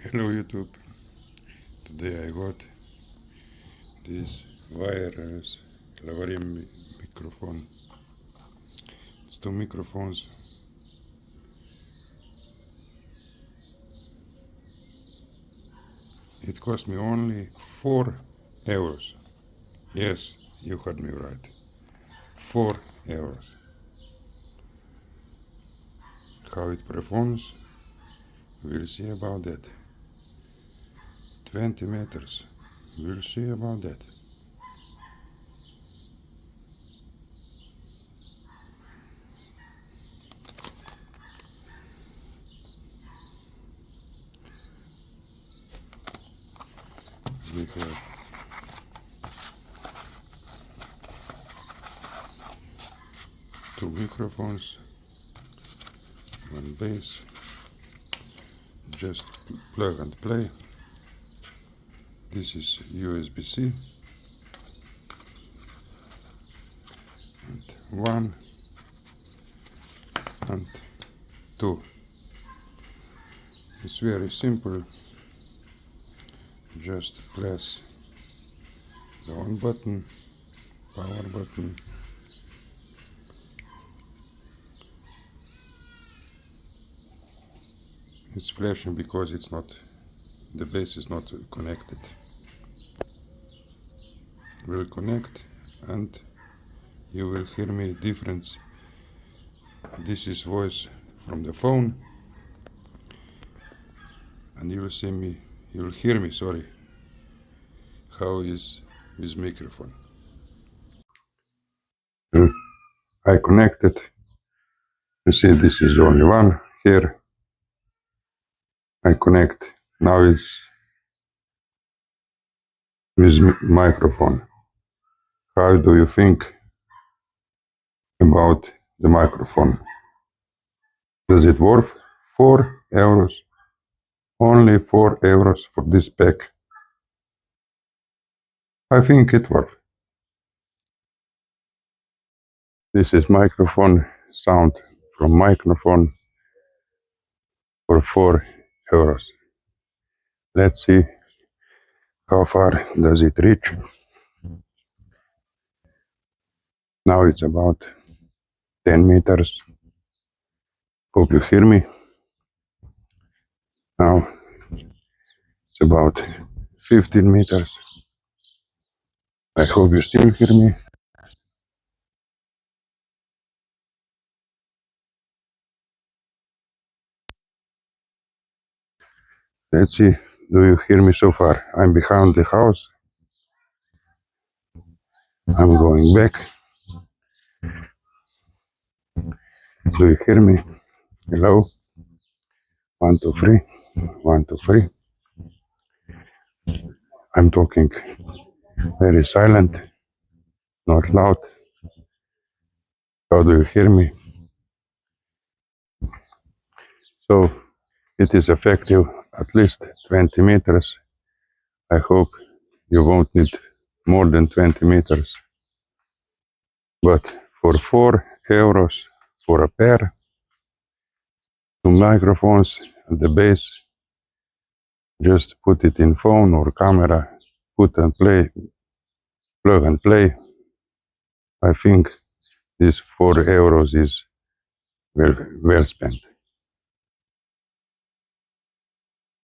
Hello YouTube. Today I got this wireless Lavalier microphone. It's two microphones. It cost me only 4 euros. Yes, you heard me right. 4 euros. How it performs, we'll see about that. 20 meters, we'll see about that. We have two microphones, one bass, just plug and play. This is USB-C, and 1 and 2. It's very simple. Just press the on button, power button, it's flashing because it's not, the base is not connected. Will connect and you will hear me difference. This is voice from the phone, and you will see me, you will hear me, sorry, how is with microphone. I connected. You see this is only one here. I connect. Now it's with microphone. How do you think about the microphone? Does it worth 4 euros? Only 4 euros for this pack. I think it worth. This is microphone, sound from microphone for 4 euros. Let's see how far does it reach. Now it's about 10 meters. Hope you hear me. Now it's about 15 meters. I hope you still hear me. Let's see, do you hear me so far? I'm behind the house. I'm going back. Do you hear me? Hello? 1, 2, 3. 1, 2, 3. I'm talking very silent, not loud. How do you hear me? So it is effective at least 20 meters. I hope you won't need more than 20 meters. But for 4 euros for a pair, two microphones and the bass, just put it in phone or camera, put and play, plug and play. I think this 4 euros is well spent.